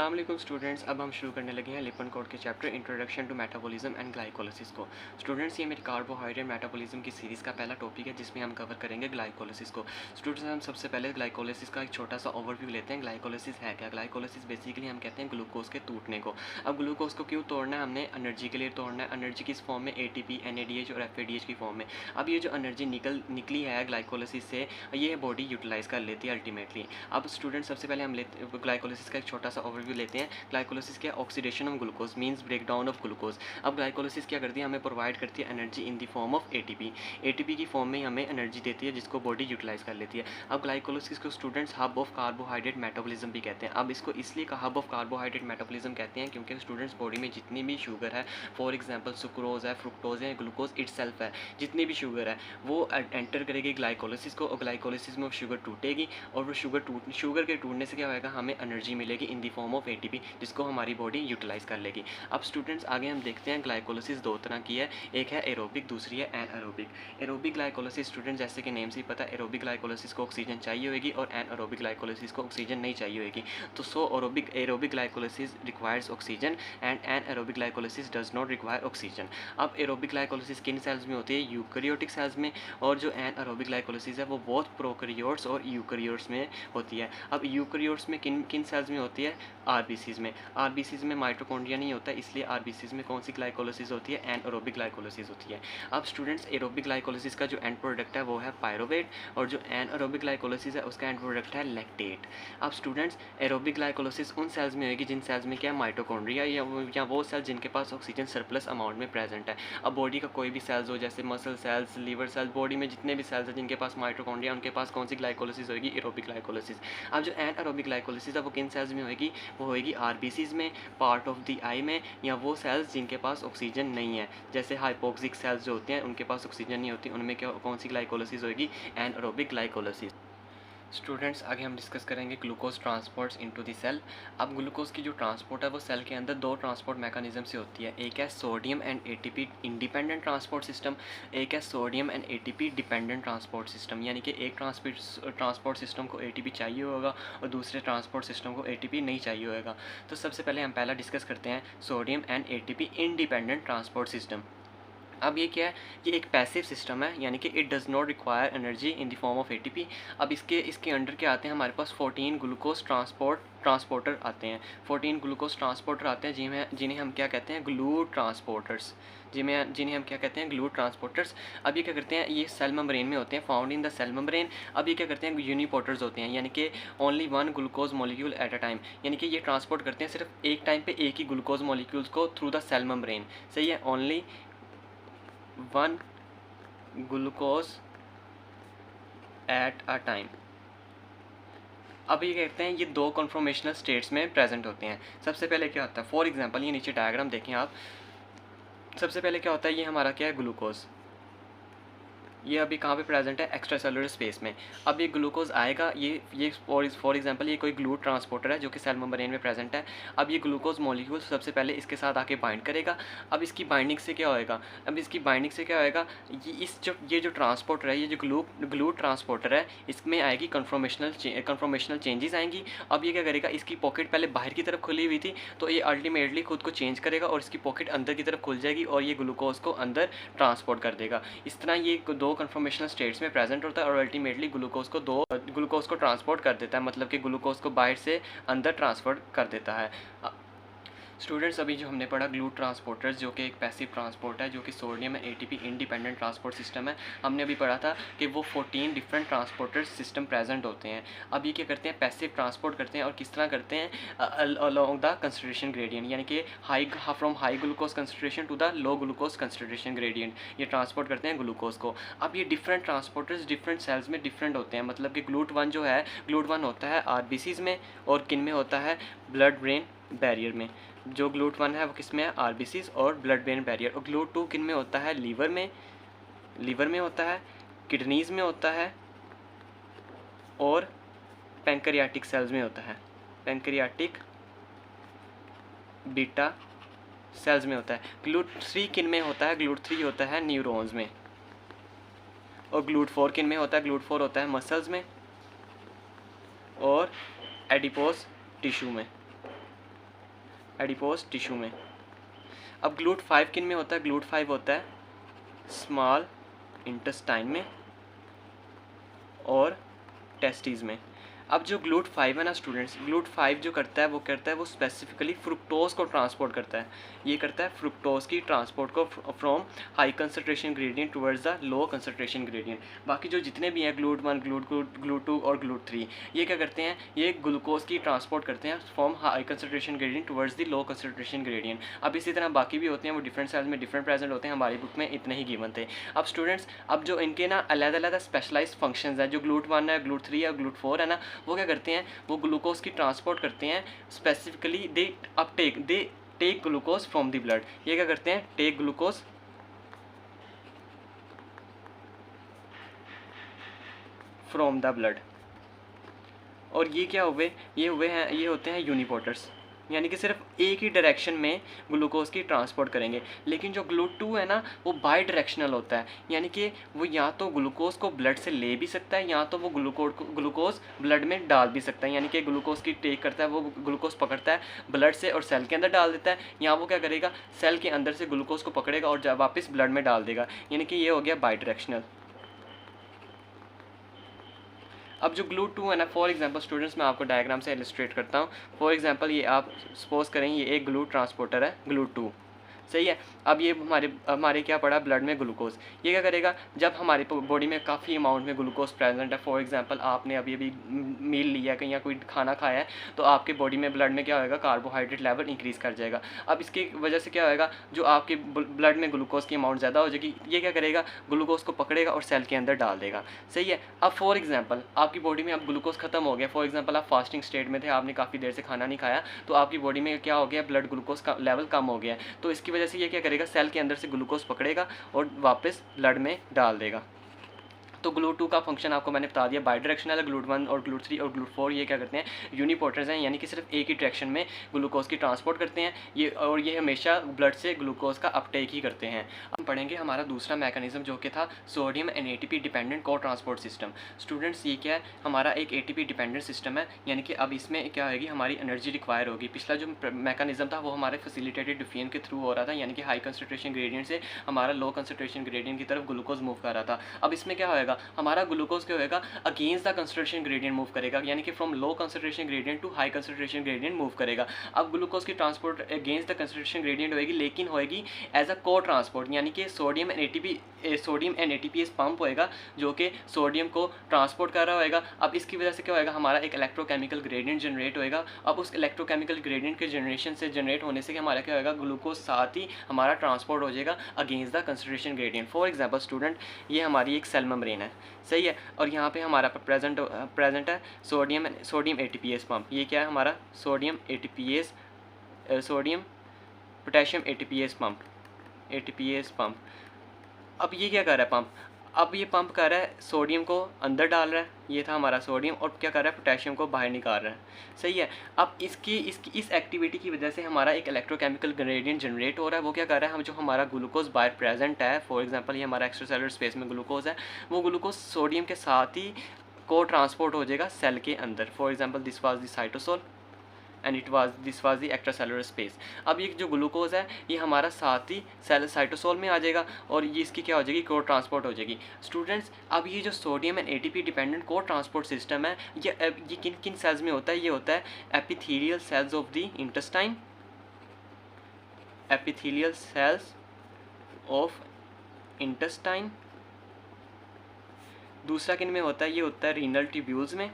अस्सलाम स्टूडेंट्स, अब हम शुरू करने लगे हैं लिपन कोड के chapter introduction to metabolism and glycolysis को। स्टूडेंट्स, ये मेरी कार्बोहाइड्रेट मेटाबॉलिज्म की सीरीज़ का पहला टॉपिक है जिसमें हम कवर करेंगे ग्लाइकोलिसिस को। स्टूडेंट्स, हम सबसे पहले ग्लाइकोलिसिस का एक छोटा सा ओवरव्यू लेते हैं। ग्लाइकोलिसिस है क्या? ग्लाइकोलिसिस बेसिकली हम कहते हैं ग्लूकोज के टूटने को। अब ग्लूकोज को क्यों तोड़ना है? हमने एनर्जी के लिए तोड़ना है। एनर्जी किस फॉर्म में? ATP, NADH और FADH की फॉर्म में। अब ये जो एनर्जी निकली है ग्लाइकोलिसिस से, ये बॉडी यूटिलाइज कर लेती है अल्टीमेटली। अब स्टूडेंट्स, सबसे पहले हम लेते ग्लाइकोलिसिस का एक छोटा सा ओवरव्यू लेते हैं। ग्लाइकोलिसिस क्या? Oxidation of glucose means breakdown of glucose. अब ग्लाइकोलिसिस क्या करती है? हमें प्रोवाइड करती है energy in the form of ATP। ATP की फॉर्म में ही हमें एनर्जी देती है जिसको बॉडी यूटिलाइज कर लेती है। अब ग्लाइकोलिसिस को students hub of carbohydrate metabolism भी कहते हैं। अब इसको इसलिए कहा हब ऑफ कार्बोहाइड्रेट मेटाबॉलिज्म कहते हैं क्योंकि स्टूडेंट्स बॉडी में जितनी भी शुगर है, फॉर एग्जाम्पल सुक्रोज है, फ्रुक्टोज है, ग्लूकोज इटसेल्फ है, जितनी भी शुगर है वो एंटर करेगी ग्लाइकोलिसिस को और ग्लाइकोलिसिस में वो शुगर टूटेगी और वो शुगर के टूटने से क्या होगा? हमें एनर्जी मिलेगी इन दी फॉर्म ऑफ ATP जिसको हमारी बॉडी यूटिलाइज कर लेगी। अब स्टूडेंट्स, आगे हम देखते हैं ग्लाइकोलिसिस दो तरह की है, एक है एरोबिक, दूसरी है एनएरोबिक। एरोबिक ग्लाइकोलिसिस स्टूडेंट जैसे कि नेम से ही पता है, एरोबिक ग्लाइकोलिसिस को ऑक्सीजन चाहिए होगी और एनएरोबिक ग्लाइकोलिसिस को ऑक्सीजन नहीं चाहिए होगी। तो aerobic glycolysis requires oxygen and anaerobic glycolysis does not require oxygen. अब एरोबिक ग्लाइकोलिसिस किन सेल्स में होती है? यूकैरियोटिक सेल्स में। और जो एनएरोबिक ग्लाइकोलिसिस है वो बहुत प्रोकैरियोट्स और यूकैरियोट्स में होती है। अब यूकैरियोट्स में किन किन सेल्स में होती है? आरबीसीज में। आरबीसीज में माइटोकॉन्ड्रिया नहीं होता, इसलिए आरबीसीज में कौन सी ग्लाइकोलिसिस होती है? एनएरोबिक ग्लाइकोलिसिस होती है। अब स्टूडेंट्स, एरोबिक ग्लाइकोलिसिस का जो एंड प्रोडक्ट है वो है पायरोवेट और जो एनएरोबिक ग्लाइकोलिसिस है उसका एंड प्रोडक्ट है लैक्टेट। अब स्टूडेंट्स, एरोबिक ग्लाइकोलिसिस उन सेल्स में होगी जिन सेल्स में क्या है? माइटोकॉन्ड्रिया या वो सेल्स जिनके पास ऑक्सीजन सरप्लस अमाउंट में प्रेजेंट है। अब बॉडी का कोई भी सेल्स हो, जैसे muscle cells, liver cells, body में जितने भी सेल्स हैं जिनके पास माइटोकॉन्ड्रिया, उनके पास कौन सी ग्लाइकोलिसिस होगी? Aerobic glycolysis. अब जो एनएरोबिक ग्लाइकोलिसिस है वो किन सेल्स में होगी? वो होगी आरबीसीज में, पार्ट ऑफ द आई में, या वो सेल्स जिनके पास ऑक्सीजन नहीं है, जैसे हाइपोक्सिक सेल्स जो होते हैं उनके पास ऑक्सीजन नहीं होती, उनमें क्या कौन सी ग्लाइकोलिसिस होगी? Anaerobic glycolysis. स्टूडेंट्स, आगे हम डिस्कस करेंगे glucose transports into the cell. अब ग्लूकोज की जो ट्रांसपोर्ट है वो सेल के अंदर दो ट्रांसपोर्ट मैकेनिज्म से होती है। एक है sodium and ATP independent transport system, एक है sodium and ATP dependent transport system. यानी कि एक ट्रांसपोर्ट सिस्टम को ATP चाहिए होगा और दूसरे ट्रांसपोर्ट सिस्टम को ATP नहीं चाहिए होगा। तो सबसे पहले हम पहला डिस्कस करते हैं sodium and ATP independent transport system. अब ये क्या है? ये एक पैसिव सिस्टम है, यानी कि it does not require energy in the form of ATP। अब इसके अंडर क्या आते हैं? हमारे पास 14 ग्लूकोज ट्रांसपोर्टर आते हैं। 14 ग्लूकोज ट्रांसपोर्टर आते हैं जिन्हें हम क्या कहते हैं? Glue transporters. जिन्हें हम क्या कहते हैं? Glue transporters. अब ये क्या करते हैं? ये सेल मेम्ब्रेन में होते हैं, found in the cell membrane. अब ये क्या करते हैं? यूनिपोर्टर्स होते हैं, यानी कि only one glucose molecule at a time, यानी कि ये ट्रांसपोर्ट करते हैं सिर्फ एक टाइम पे एक ही ग्लूकोज मॉलिक्यूल्स को थ्रू द सेल मेम्ब्रेन। सही है? Only one glucose at a time. अब ये कहते हैं ये दो कन्फॉर्मेशनल स्टेट्स में प्रेजेंट होते हैं। सबसे पहले क्या होता है? फॉर एग्जांपल ये नीचे डायग्राम देखें आप। सबसे पहले क्या होता है? ये हमारा क्या है? ग्लूकोज। ये अभी कहाँ पे प्रेजेंट है? एक्स्ट्रा सेलुलर स्पेस में। अब ये ग्लूकोज आएगा, ये फॉर एग्जांपल ये कोई ग्लू ट्रांसपोर्टर है जो कि सेल मेम्ब्रेन में प्रेजेंट है। अब ये ग्लूकोज मॉलिक्यूल सबसे पहले इसके साथ आके बाइंड करेगा। अब इसकी बाइंडिंग से क्या होएगा? ये जो ट्रांसपोर्टर है, ये जो ग्लू ट्रांसपोर्टर है, इसमें आएगी कन्फॉर्मेशनल चेंजेस आएंगी। अब ये क्या करेगा? इसकी पॉकेट पहले बाहर की तरफ खुली हुई थी, तो ये अल्टीमेटली खुद को चेंज करेगा और इसकी पॉकेट अंदर की तरफ खुल जाएगी और ये ग्लूकोज को अंदर ट्रांसपोर्ट कर देगा। इस तरह ये दो कन्फॉर्मेशनल स्टेट्स में प्रेजेंट होता है और अल्टीमेटली ग्लूकोज को ट्रांसपोर्ट कर देता है, मतलब कि ग्लूकोज को बाहर से अंदर ट्रांसफर कर देता है। स्टूडेंट्स, अभी जो हमने पढ़ा ग्लू ट्रांसपोर्टर्स, जो कि एक पैसिव ट्रांसपोर्ट है, जो कि sodium ATP independent transport system है। हमने अभी पढ़ा था कि वो 14 डिफरेंट ट्रांसपोर्टर सिस्टम प्रेजेंट होते हैं। अब ये क्या करते हैं? पैसिव ट्रांसपोर्ट करते हैं। और किस तरह करते हैं? अलोंग द कंसंट्रेशन ग्रेडियंट, यानी कि from high glucose concentration to the low glucose concentration gradient ये ट्रांसपोर्ट करते हैं ग्लूकोज को। अब ये डिफरेंट ट्रांसपोर्टर्स डिफरेंट सेल्स में डिफरेंट होते हैं, मतलब कि ग्लूट वन होता है आरबीसीज में और किन में होता है? ब्लड ब्रेन बैरियर में। जो ग्लूट वन है वो किस में है? आरबीसीज और ब्लड ब्रेन बैरियर। और ग्लूट टू किन में होता है? लीवर में होता है, किडनीज में होता है और पैंक्रियाटिक सेल्स में होता है, पैंक्रियाटिक बीटा सेल्स में होता है। ग्लूट 3 किन में होता है? ग्लूट 3 होता है न्यूरॉन्स में। और ग्लूट 4 किन में होता है? ग्लूट 4 होता है मसल्स में और एडिपोज टिश्यू में। एडिपोज टिश्यू में। अब GLUT5 किन में होता है? GLUT5 होता है स्मॉल इंटेस्टाइन में और टेस्टिस में। अब जो GLUT5 है ना स्टूडेंट्स, GLUT5 जो करता है वो स्पेसिफिकली फ्रुक्टोज को ट्रांसपोर्ट करता है। ये करता है फ्रुक्टोज की ट्रांसपोर्ट को from high concentration gradient towards the low concentration gradient. बाकी जो जितने भी हैं GLUT1, GLUT2 और GLUT3, ये क्या करते हैं? ये ग्लूकोज की ट्रांसपोर्ट करते हैं from high concentration gradient towards the low concentration gradient. अब इसी तरह बाकी भी होते हैं, वो डिफरेंट सेल्स में डिफरेंट प्रेजेंट होते हैं। हमारी बुक में इतने ही गिवन थे। अब स्टूडेंट्स, अब जो इनके ना अलग-अलग स्पेशलाइज्ड फंक्शंस हैं, जो GLUT1 है, GLUT3 है, GLUT4 है ना, वो क्या करते हैं? वो ग्लूकोज की ट्रांसपोर्ट करते हैं। Specifically they take glucose from the blood. ये क्या करते हैं? Take glucose from the blood. और ये क्या हुए? ये होते हैं यूनिपोर्टर्स, यानी कि सिर्फ एक ही डायरेक्शन में ग्लूकोज की ट्रांसपोर्ट करेंगे। लेकिन जो GLUT2 है ना, वो बाई डायरेक्शनल होता है, यानी कि वो या तो ग्लूकोज को ब्लड से ले भी सकता है या तो वो ग्लूकोज ब्लड में डाल भी सकता है। यानी कि ग्लूकोज की टेक करता है, वो ग्लूकोज पकड़ता है ब्लड से और सेल के अंदर डाल देता है, या वो क्या करेगा? सेल के अंदर से ग्लूकोज को पकड़ेगा और वापस ब्लड में डाल देगा। यानी कि ये हो गया बाई डायरेक्शनल। अब जो GLUT2 है ना, फॉर एग्जांपल स्टूडेंट्स, मैं आपको डायग्राम से इलस्ट्रेट करता हूँ। फॉर एग्जांपल ये आप सपोज करें ये एक ग्लूट ट्रांसपोर्टर है GLUT2, सही है। अब ये हमारे क्या पड़ा? ब्लड में ग्लूकोज। ये क्या करेगा? जब हमारे बॉडी में काफ़ी अमाउंट में ग्लूकोज प्रेजेंट है, फॉर एग्जांपल आपने अभी मील लिया है कहीं या कोई खाना खाया है, तो आपके बॉडी में ब्लड में क्या होएगा? कार्बोहाइड्रेट लेवल इंक्रीज़ कर जाएगा। अब इसकी वजह से क्या होएगा? जो आपके ब्लड में ग्लूकोज की अमाउंट ज़्यादा हो जाएगी, ये क्या करेगा? ग्लूकोज को पकड़ेगा और सेल के अंदर डाल देगा, सही है। अब फॉर एग्जाम्पल आपकी बॉडी में अब ग्लूकोज खत्म हो गया, फॉर एग्जाम्पल आप फास्टिंग स्टेट में थे, आपने काफ़ी देर से खाना नहीं खाया, तो आपकी बॉडी में क्या हो गया? ब्लड ग्लूकोज का लेवल कम हो गया। तो इसकी वजह से ये क्या करेगा? सेल के अंदर से ग्लूकोज पकड़ेगा और वापस ब्लड में डाल देगा। तो GLUT2 का फंक्शन आपको मैंने बता दिया, बाई डायरेक्शनल है। GLUT1 और GLUT3 और GLUT4 ये क्या करते हैं? यूनिपोर्टर्स हैं, यानी कि सिर्फ एक ही डायरेक्शन में ग्लूकोज की ट्रांसपोर्ट करते हैं। ये हमेशा ब्लड से ग्लूकोज का अपटेक ही करते हैं। हम पढ़ेंगे हमारा दूसरा मैकेनिज्म जो कि था सोडियम एंड ATP डिपेंडेंट को ट्रांसपोर्ट सिस्टम। स्टूडेंट्स, ये क्या है? हमारा एक ATP डिपेंडेंट सिस्टम है, यानी कि अब इसमें क्या होगी? हमारी एनर्जी रिक्वायर होगी। पिछला जो मैकेनिज्म था वो हमारे फैसिलिटेटेड डिफियन के थ्रू हो रहा था, यानी कि हाई कंसनट्रेशन ग्रेडियंट से हमारा लो कंसनट्रेशन ग्रेडियंट की तरफ ग्लूकोज मूव कर रहा था। अब इसमें क्या होएगा? हमारा ग्लूकोज क्या होएगा? Against the concentration gradient move करेगा, यानी कि from low concentration gradient to high concentration gradient move करेगा। अब ग्लूकोज की transport against the concentration gradient होएगी, लेकिन होएगी एज अ को ट्रांसपोर्ट, यानी कि सोडियम एंड ATPase पंप होएगा जो कि सोडियम को ट्रांसपोर्ट कर रहा होएगा। अब इसकी वजह से क्या होएगा? हमारा एक इलेक्ट्रोकेमिकल ग्रेडियंट जनरेट होएगा। अब उस इलेक्ट्रोकेमिकल ग्रेडियंट के जनरेट होने से हमारा क्या होएगा? ग्लूकोज साथ ही हमारा ट्रांसपोर्ट हो जाएगा against the concentration gradient. For example student, ये हमारी एक सेल मेम्ब्रेन है, सही है, और यहाँ पे हमारा प्रेजेंट है सोडियम ATPase पंप। ये क्या है? हमारा सोडियम पोटेशियम ATPase पंप। अब ये क्या कर रहा है पंप? अब ये पंप कर रहा है सोडियम को अंदर डाल रहा है, ये था हमारा सोडियम, और क्या कर रहा है? पोटेशियम को बाहर निकाल रहा है, सही है। अब इस एक्टिविटी की वजह से हमारा एक इलेक्ट्रोकेमिकल ग्रेडियंट जनरेट हो रहा है। वो क्या कर रहा है? हम जो हमारा ग्लूकोज बाहर प्रेजेंट है, फॉर एग्जांपल ये हमारा एक्स्ट्रासेलुलर स्पेस में ग्लूकोज है, वो ग्लूकोज सोडियम के साथ ही को ट्रांसपोर्ट हो जाएगा सेल के अंदर। For example this was the cytosol and this was the extracellular space. अब ये जो ग्लूकोज है ये हमारा साथ ही साइटोसोल में आ जाएगा और ये इसकी क्या हो जाएगी? को ट्रांसपोर्ट हो जाएगी। स्टूडेंट्स, अब ये जो सोडियम एंड ATP डिपेंडेंट को ट्रांसपोर्ट सिस्टम है, ये किन किन सेल्स में होता है? ये होता है epithelial cells of the intestine, epithelial cells of intestine. दूसरा किन में होता है? ये होता है रीनल ट्यूब्यूल्स में।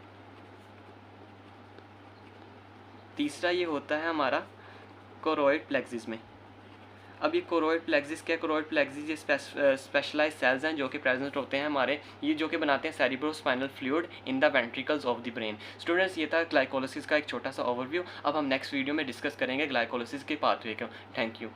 तीसरा ये होता है हमारा कोरोइड प्लेक्सिस में। अब ये कोरोइड प्लेक्सिस क्या? कोरोइड प्लेक्सिस ये स्पेशलाइज्ड सेल्स हैं जो कि प्रेजेंट होते हैं हमारे, ये जो कि बनाते हैं cerebrospinal fluid in the ventricles of the brain. Students, ये था ग्लाइकोलिसिस का एक छोटा सा ओवरव्यू। अब हम नेक्स्ट वीडियो में डिस्कस करेंगे ग्लाइकोलिसिस के पाथवे को। Thank you.